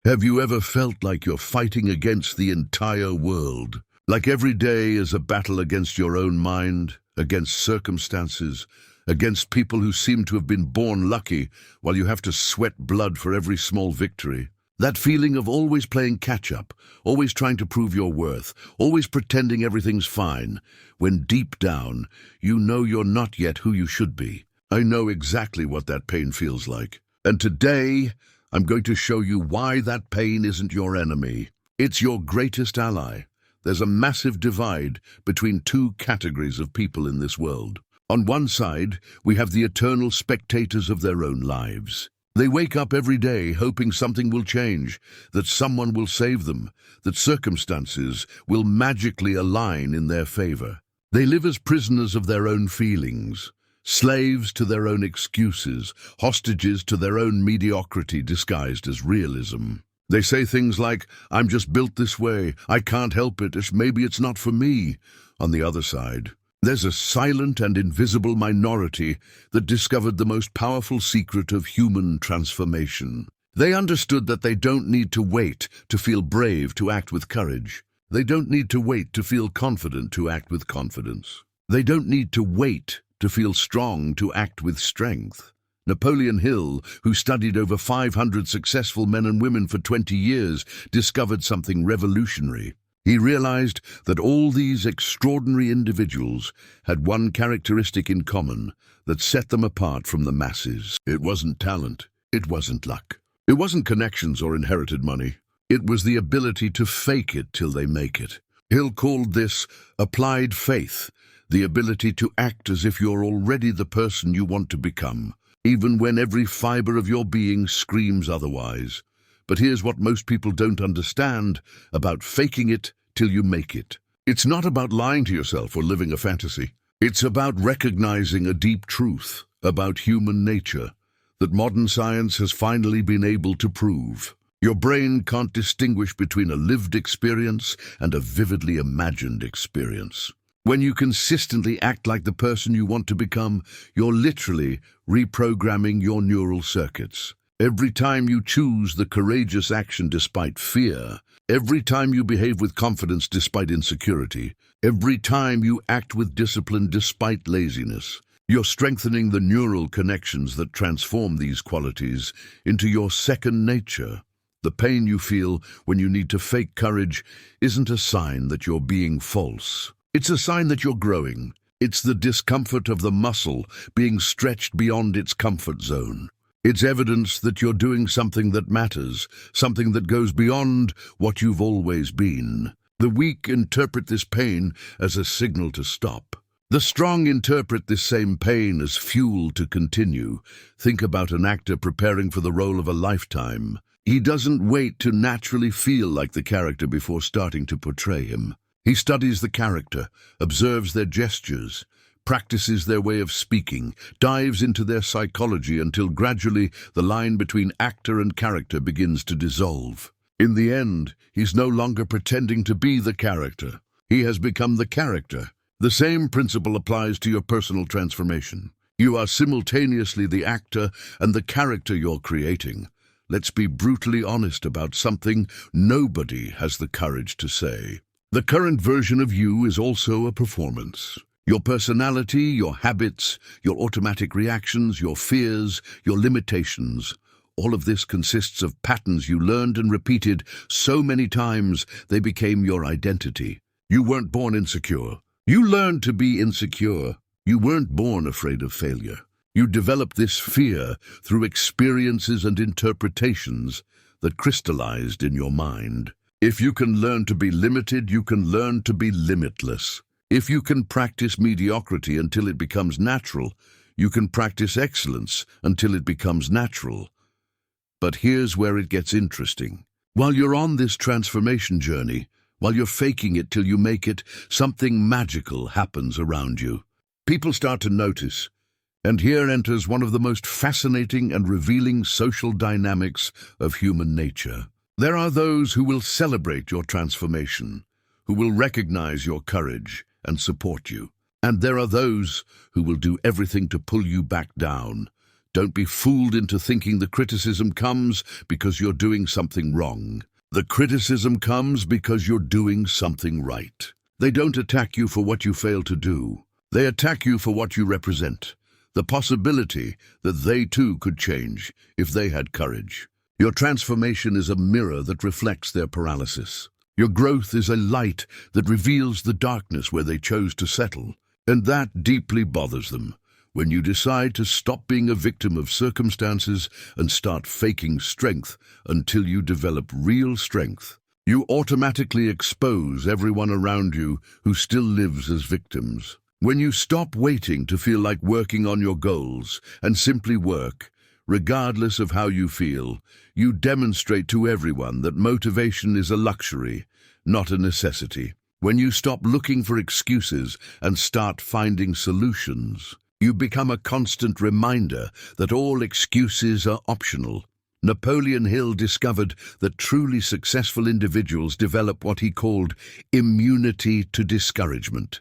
Have you ever felt like you're fighting against the entire world? Like every day is a battle against your own mind, against circumstances, against people who seem to have been born lucky, while you have to sweat blood for every small victory. That feeling of always playing catch-up, always trying to prove your worth, always pretending everything's fine, when deep down, you know you're not yet who you should be. I know exactly what that pain feels like. And today, I'm going to show you why that pain isn't your enemy. It's your greatest ally. There's a massive divide between two categories of people in this world. On one side, we have the eternal spectators of their own lives. They wake up every day hoping something will change, that someone will save them, that circumstances will magically align in their favor. They live as prisoners of their own feelings, slaves to their own excuses, hostages to their own mediocrity disguised as realism. They say things like, "I'm just built this way, I can't help it, maybe it's not for me." On the other side, there's a silent and invisible minority that discovered the most powerful secret of human transformation. They understood that they don't need to wait to feel brave to act with courage. They don't need to wait to feel confident to act with confidence. They don't need to wait to feel strong to act with strength. Napoleon Hill, who studied over 500 successful men and women for 20 years, discovered something revolutionary. He realized that all these extraordinary individuals had one characteristic in common that set them apart from the masses. It wasn't talent. It wasn't luck. It wasn't connections or inherited money. It was the ability to fake it till they make it. Hill called this applied faith, the ability to act as if you're already the person you want to become, even when every fiber of your being screams otherwise. But here's what most people don't understand about faking it till you make it. It's not about lying to yourself or living a fantasy. It's about recognizing a deep truth about human nature that modern science has finally been able to prove. Your brain can't distinguish between a lived experience and a vividly imagined experience. When you consistently act like the person you want to become, you're literally reprogramming your neural circuits. Every time you choose the courageous action despite fear, every time you behave with confidence despite insecurity, every time you act with discipline despite laziness, you're strengthening the neural connections that transform these qualities into your second nature. The pain you feel when you need to fake courage isn't a sign that you're being false. It's a sign that you're growing. It's the discomfort of the muscle being stretched beyond its comfort zone. It's evidence that you're doing something that matters, something that goes beyond what you've always been. The weak interpret this pain as a signal to stop. The strong interpret this same pain as fuel to continue. Think about an actor preparing for the role of a lifetime. He doesn't wait to naturally feel like the character before starting to portray him. He studies the character, observes their gestures, practices their way of speaking, dives into their psychology until gradually the line between actor and character begins to dissolve. In the end, he's no longer pretending to be the character. He has become the character. The same principle applies to your personal transformation. You are simultaneously the actor and the character you're creating. Let's be brutally honest about something nobody has the courage to say. The current version of you is also a performance. Your personality, your habits, your automatic reactions, your fears, your limitations, all of this consists of patterns you learned and repeated so many times they became your identity. You weren't born insecure. You learned to be insecure. You weren't born afraid of failure. You developed this fear through experiences and interpretations that crystallized in your mind. If you can learn to be limited, you can learn to be limitless. If you can practice mediocrity until it becomes natural, you can practice excellence until it becomes natural. But here's where it gets interesting. While you're on this transformation journey, while you're faking it till you make it, something magical happens around you. People start to notice. And here enters one of the most fascinating and revealing social dynamics of human nature. There are those who will celebrate your transformation, who will recognize your courage and support you. And there are those who will do everything to pull you back down, Don't be fooled into thinking the criticism comes because you're doing something wrong. The criticism comes because you're doing something right. They don't attack you for what you fail to do. They attack you for what you represent. The possibility that they too could change if they had courage. Your transformation is a mirror that reflects their paralysis. Your growth is a light that reveals the darkness where they chose to settle. And that deeply bothers them. When you decide to stop being a victim of circumstances and start faking strength until you develop real strength, you automatically expose everyone around you who still lives as victims. When you stop waiting to feel like working on your goals and simply work, regardless of how you feel, you demonstrate to everyone that motivation is a luxury, not a necessity. When you stop looking for excuses and start finding solutions, you become a constant reminder that all excuses are optional. Napoleon Hill discovered that truly successful individuals develop what he called immunity to discouragement.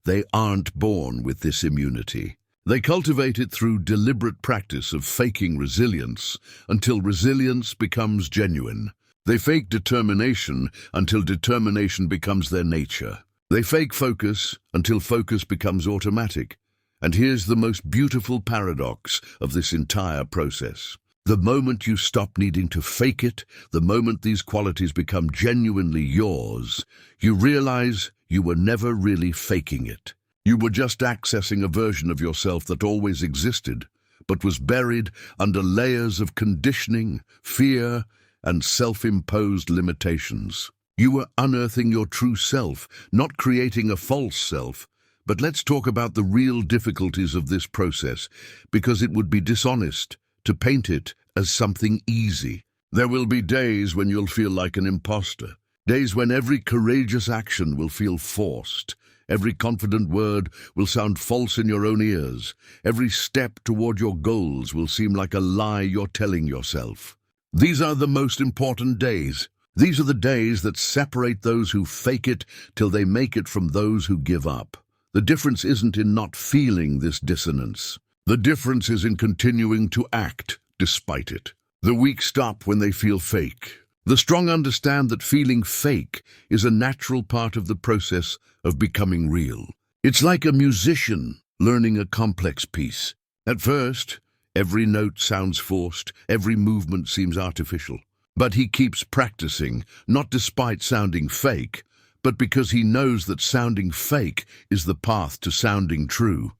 They aren't born with this immunity. They cultivate it through deliberate practice of faking resilience until resilience becomes genuine. They fake determination until determination becomes their nature. They fake focus until focus becomes automatic. And here's the most beautiful paradox of this entire process. The moment you stop needing to fake it, the moment these qualities become genuinely yours, you realize you were never really faking it. You were just accessing a version of yourself that always existed, but was buried under layers of conditioning, fear, and self-imposed limitations. You were unearthing your true self, not creating a false self. But let's talk about the real difficulties of this process, because it would be dishonest to paint it as something easy. There will be days when you'll feel like an imposter, days when every courageous action will feel forced, every confident word will sound false in your own ears, every step toward your goals will seem like a lie you're telling yourself. These are the most important days. These are the days that separate those who fake it till they make it from those who give up. The difference isn't in not feeling this dissonance. The difference is in continuing to act despite it. The weak stop when they feel fake. The strong understand that feeling fake is a natural part of the process of becoming real. It's like a musician learning a complex piece. At first, every note sounds forced, every movement seems artificial. But he keeps practicing, not despite sounding fake, but because he knows that sounding fake is the path to sounding true.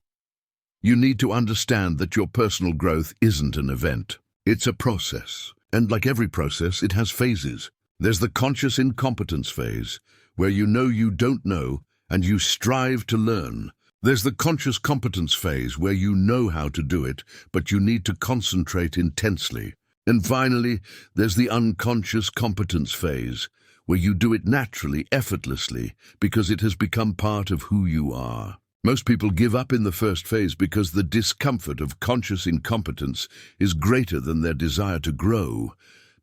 You need to understand that your personal growth isn't an event. It's a process. And like every process, it has phases. There's the conscious incompetence phase, where you know you don't know and you strive to learn. There's the conscious competence phase, where you know how to do it, but you need to concentrate intensely. And finally, there's the unconscious competence phase, where you do it naturally, effortlessly, because it has become part of who you are. Most people give up in the first phase because the discomfort of conscious incompetence is greater than their desire to grow.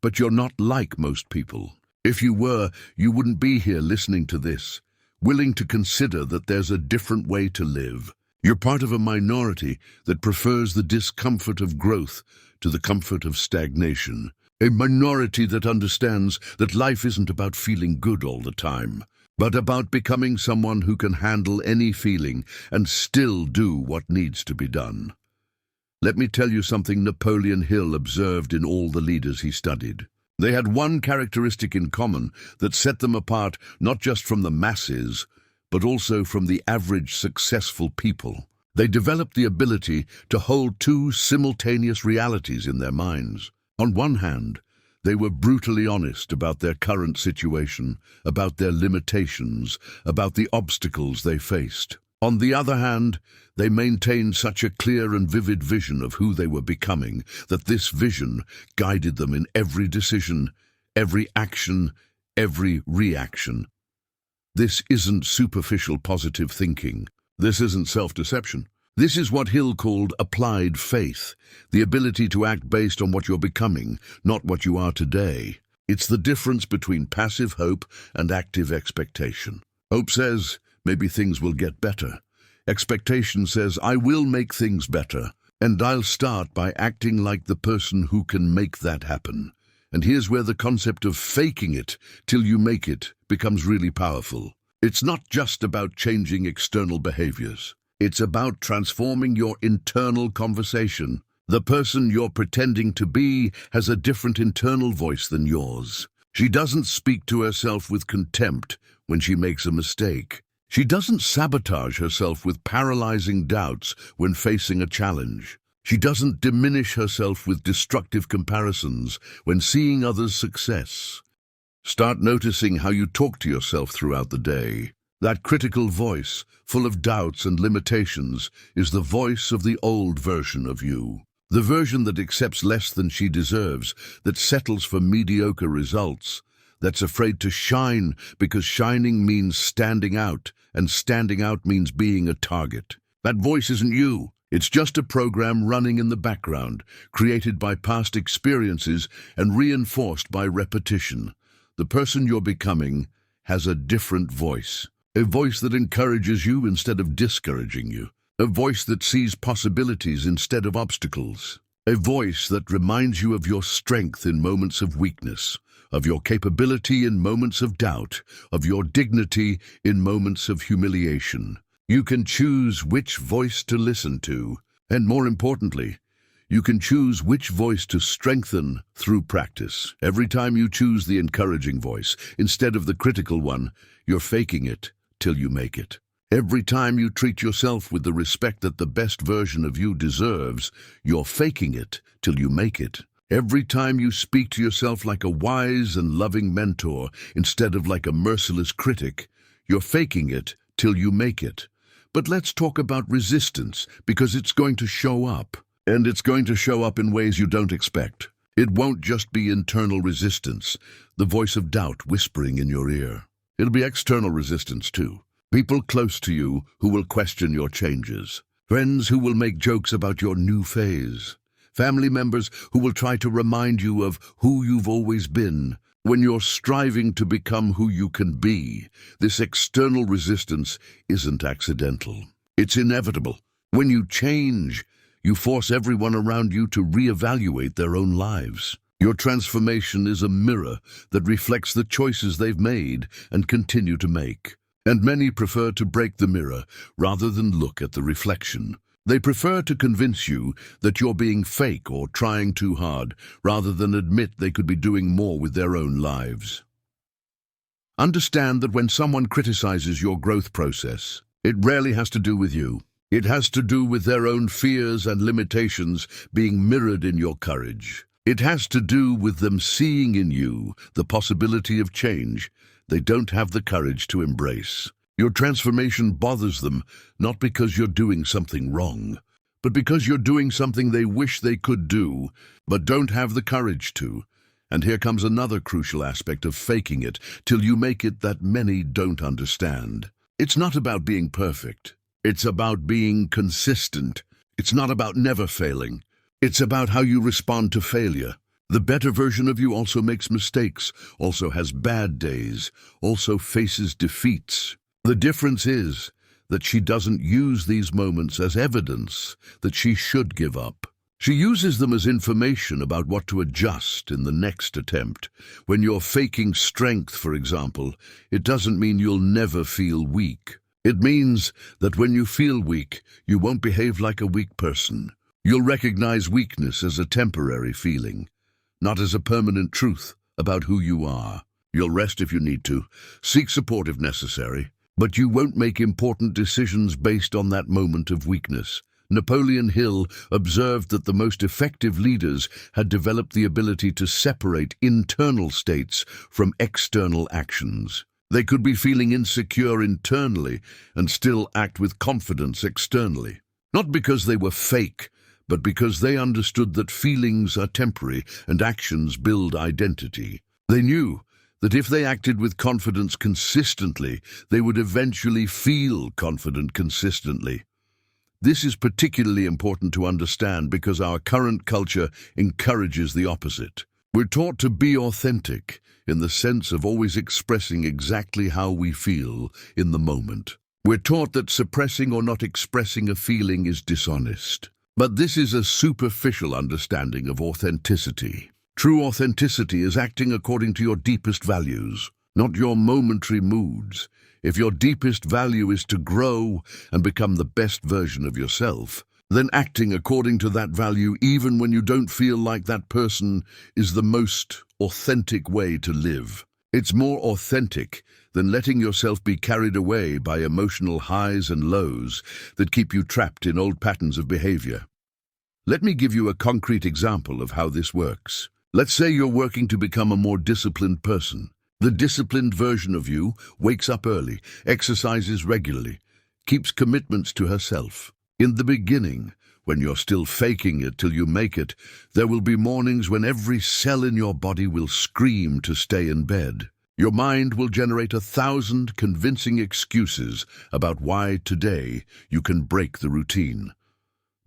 But you're not like most people. If you were, you wouldn't be here listening to this, willing to consider that there's a different way to live. You're part of a minority that prefers the discomfort of growth to the comfort of stagnation. A minority that understands that life isn't about feeling good all the time, but about becoming someone who can handle any feeling and still do what needs to be done. Let me tell you something Napoleon Hill observed in all the leaders he studied. They had one characteristic in common that set them apart not just from the masses, but also from the average successful people. They developed the ability to hold two simultaneous realities in their minds. On one hand, they were brutally honest about their current situation, about their limitations, about the obstacles they faced. On the other hand, they maintained such a clear and vivid vision of who they were becoming that this vision guided them in every decision, every action, every reaction. This isn't superficial positive thinking. This isn't self-deception. This is what Hill called applied faith, the ability to act based on what you're becoming, not what you are today. It's the difference between passive hope and active expectation. Hope says, maybe things will get better. Expectation says, I will make things better. And I'll start by acting like the person who can make that happen. And here's where the concept of faking it till you make it becomes really powerful. It's not just about changing external behaviors. It's about transforming your internal conversation. The person you're pretending to be has a different internal voice than yours. She doesn't speak to herself with contempt when she makes a mistake. She doesn't sabotage herself with paralyzing doubts when facing a challenge. She doesn't diminish herself with destructive comparisons when seeing others' success. Start noticing how you talk to yourself throughout the day. That critical voice, full of doubts and limitations, is the voice of the old version of you. The version that accepts less than she deserves, that settles for mediocre results, that's afraid to shine because shining means standing out, and standing out means being a target. That voice isn't you. It's just a program running in the background, created by past experiences and reinforced by repetition. The person you're becoming has a different voice. A voice that encourages you instead of discouraging you. A voice that sees possibilities instead of obstacles. A voice that reminds you of your strength in moments of weakness, of your capability in moments of doubt, of your dignity in moments of humiliation. You can choose which voice to listen to, and more importantly, you can choose which voice to strengthen through practice. Every time you choose the encouraging voice instead of the critical one, you're faking it till you make it. Every time you treat yourself with the respect that the best version of you deserves, you're faking it till you make it. Every time you speak to yourself like a wise and loving mentor instead of like a merciless critic, you're faking it till you make it. But let's talk about resistance, because it's going to show up. And it's going to show up in ways you don't expect. It won't just be internal resistance, the voice of doubt whispering in your ear. It'll be external resistance too. People close to you who will question your changes. Friends who will make jokes about your new phase. Family members who will try to remind you of who you've always been. When you're striving to become who you can be, this external resistance isn't accidental. It's inevitable. When you change, you force everyone around you to reevaluate their own lives. Your transformation is a mirror that reflects the choices they've made and continue to make. And many prefer to break the mirror rather than look at the reflection. They prefer to convince you that you're being fake or trying too hard, rather than admit they could be doing more with their own lives. Understand that when someone criticizes your growth process, it rarely has to do with you. It has to do with their own fears and limitations being mirrored in your courage. It has to do with them seeing in you the possibility of change they don't have the courage to embrace. Your transformation bothers them not because you're doing something wrong, but because you're doing something they wish they could do, but don't have the courage to. And here comes another crucial aspect of faking it till you make it that many don't understand. It's not about being perfect. It's about being consistent. It's not about never failing. It's about how you respond to failure. The better version of you also makes mistakes, also has bad days, also faces defeats. The difference is that she doesn't use these moments as evidence that she should give up. She uses them as information about what to adjust in the next attempt. When you're faking strength, for example, it doesn't mean you'll never feel weak. It means that when you feel weak, you won't behave like a weak person. You'll recognize weakness as a temporary feeling, not as a permanent truth about who you are. You'll rest if you need to, seek support if necessary, but you won't make important decisions based on that moment of weakness. Napoleon Hill observed that the most effective leaders had developed the ability to separate internal states from external actions. They could be feeling insecure internally and still act with confidence externally. Not because they were fake, but because they understood that feelings are temporary and actions build identity. They knew that if they acted with confidence consistently, they would eventually feel confident consistently. This is particularly important to understand because our current culture encourages the opposite. We're taught to be authentic in the sense of always expressing exactly how we feel in the moment. We're taught that suppressing or not expressing a feeling is dishonest. But this is a superficial understanding of authenticity. True authenticity is acting according to your deepest values, not your momentary moods. If your deepest value is to grow and become the best version of yourself, then acting according to that value even when you don't feel like that person is the most authentic way to live. It's more authentic than letting yourself be carried away by emotional highs and lows that keep you trapped in old patterns of behavior. Let me give you a concrete example of how this works. Let's say you're working to become a more disciplined person. The disciplined version of you wakes up early, exercises regularly, keeps commitments to herself. In the beginning, when you're still faking it till you make it, there will be mornings when every cell in your body will scream to stay in bed. Your mind will generate 1,000 convincing excuses about why today you can break the routine.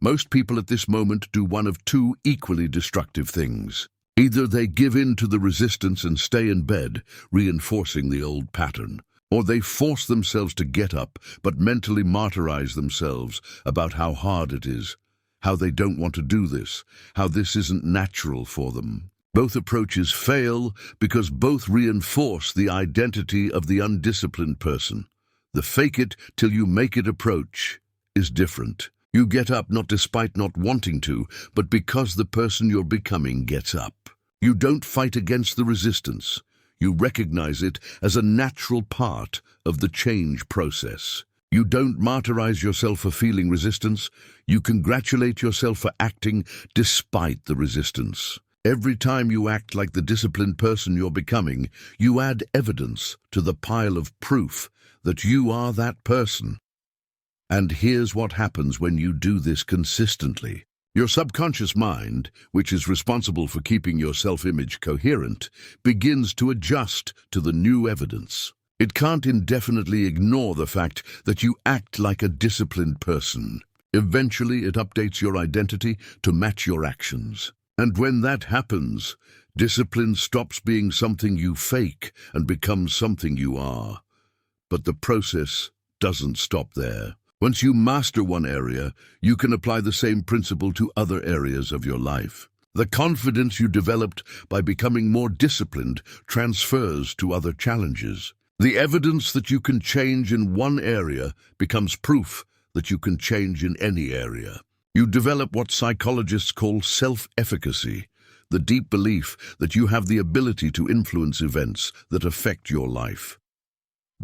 Most people at this moment do one of two equally destructive things. Either they give in to the resistance and stay in bed, reinforcing the old pattern, or they force themselves to get up, but mentally martyrize themselves about how hard it is, how they don't want to do this, how this isn't natural for them. Both approaches fail because both reinforce the identity of the undisciplined person. The fake it till you make it approach is different. You get up not despite not wanting to, but because the person you're becoming gets up. You don't fight against the resistance. You recognize it as a natural part of the change process. You don't martyrize yourself for feeling resistance. You congratulate yourself for acting despite the resistance. Every time you act like the disciplined person you're becoming, you add evidence to the pile of proof that you are that person. And here's what happens when you do this consistently. Your subconscious mind, which is responsible for keeping your self-image coherent, begins to adjust to the new evidence. It can't indefinitely ignore the fact that you act like a disciplined person. Eventually, it updates your identity to match your actions. And when that happens, discipline stops being something you fake and becomes something you are. But the process doesn't stop there. Once you master one area, you can apply the same principle to other areas of your life. The confidence you developed by becoming more disciplined transfers to other challenges. The evidence that you can change in one area becomes proof that you can change in any area. You develop what psychologists call self-efficacy, the deep belief that you have the ability to influence events that affect your life.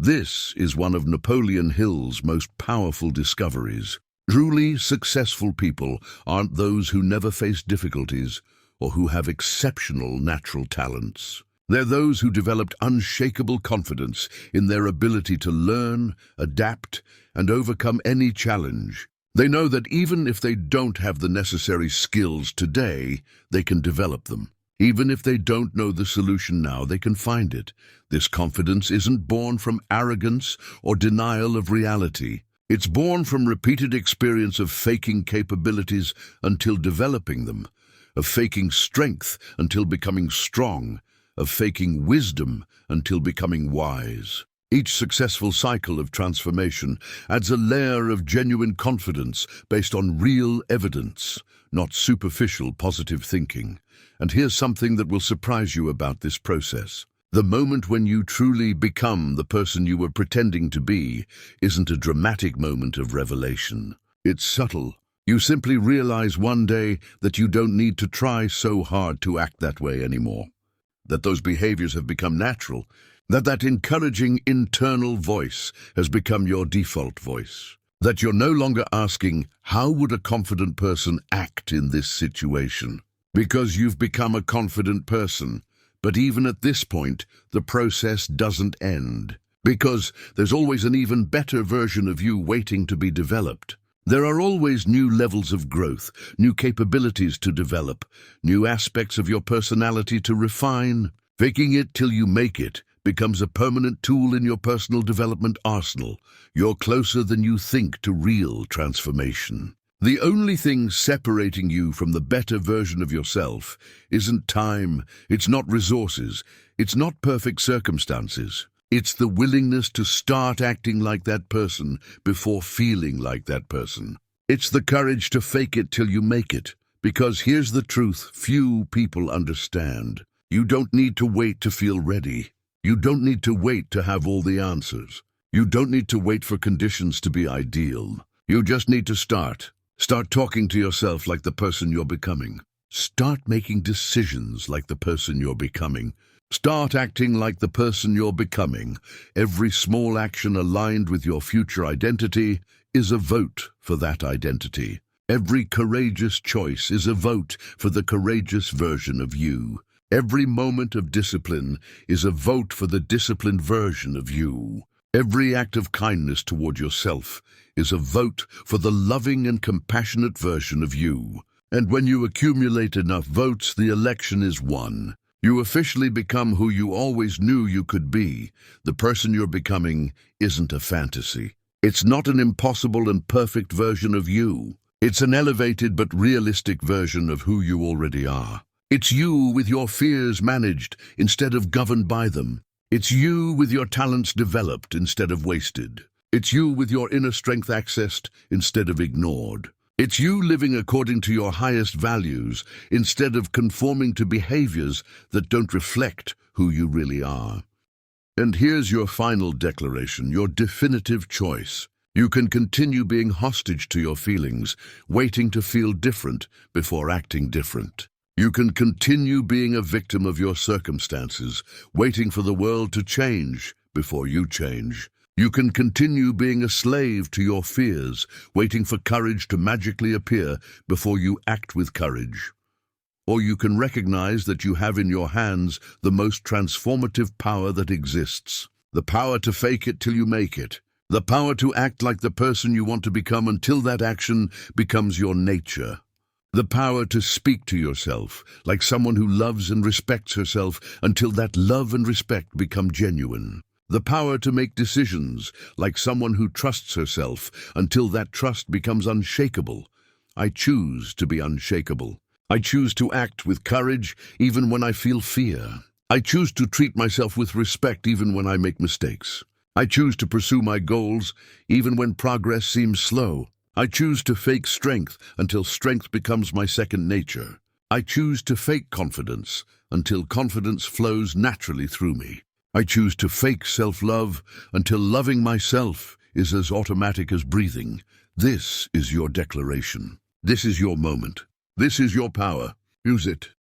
This is one of Napoleon Hill's most powerful discoveries. Truly successful people aren't those who never face difficulties or who have exceptional natural talents. They're those who developed unshakable confidence in their ability to learn, adapt, and overcome any challenge. They know that even if they don't have the necessary skills today, they can develop them. Even if they don't know the solution now, they can find it. This confidence isn't born from arrogance or denial of reality. It's born from repeated experience of faking capabilities until developing them, of faking strength until becoming strong, of faking wisdom until becoming wise. Each successful cycle of transformation adds a layer of genuine confidence based on real evidence, not superficial positive thinking. And here's something that will surprise you about this process. The moment when you truly become the person you were pretending to be isn't a dramatic moment of revelation. It's subtle. You simply realize one day that you don't need to try so hard to act that way anymore. That those behaviors have become natural. That encouraging internal voice has become your default voice. That you're no longer asking, how would a confident person act in this situation? Because you've become a confident person. But even at this point, the process doesn't end. Because there's always an even better version of you waiting to be developed. There are always new levels of growth, new capabilities to develop, new aspects of your personality to refine. Faking it till you make it becomes a permanent tool in your personal development arsenal. You're closer than you think to real transformation. The only thing separating you from the better version of yourself isn't time, it's not resources, it's not perfect circumstances. It's the willingness to start acting like that person before feeling like that person. It's the courage to fake it till you make it. Because here's the truth few people understand. You don't need to wait to feel ready. You don't need to wait to have all the answers. You don't need to wait for conditions to be ideal. You just need to start. Start talking to yourself like the person you're becoming. Start making decisions like the person you're becoming. Start acting like the person you're becoming. Every small action aligned with your future identity is a vote for that identity. Every courageous choice is a vote for the courageous version of you. Every moment of discipline is a vote for the disciplined version of you. Every act of kindness toward yourself is a vote for the loving and compassionate version of you. And when you accumulate enough votes, the election is won. You officially become who you always knew you could be. The person you're becoming isn't a fantasy. It's not an impossible and perfect version of you. It's an elevated but realistic version of who you already are. It's you with your fears managed instead of governed by them. It's you with your talents developed instead of wasted. It's you with your inner strength accessed instead of ignored. It's you living according to your highest values instead of conforming to behaviors that don't reflect who you really are. And here's your final declaration, your definitive choice. You can continue being hostage to your feelings, waiting to feel different before acting different. You can continue being a victim of your circumstances, waiting for the world to change before you change. You can continue being a slave to your fears, waiting for courage to magically appear before you act with courage. Or you can recognize that you have in your hands the most transformative power that exists. The power to fake it till you make it. The power to act like the person you want to become until that action becomes your nature. The power to speak to yourself like someone who loves and respects herself until that love and respect become genuine. The power to make decisions like someone who trusts herself until that trust becomes unshakable. I choose to be unshakable. I choose to act with courage even when I feel fear. I choose to treat myself with respect even when I make mistakes. I choose to pursue my goals even when progress seems slow. I choose to fake strength until strength becomes my second nature. I choose to fake confidence until confidence flows naturally through me. I choose to fake self-love until loving myself is as automatic as breathing. This is your declaration. This is your moment. This is your power. Use it.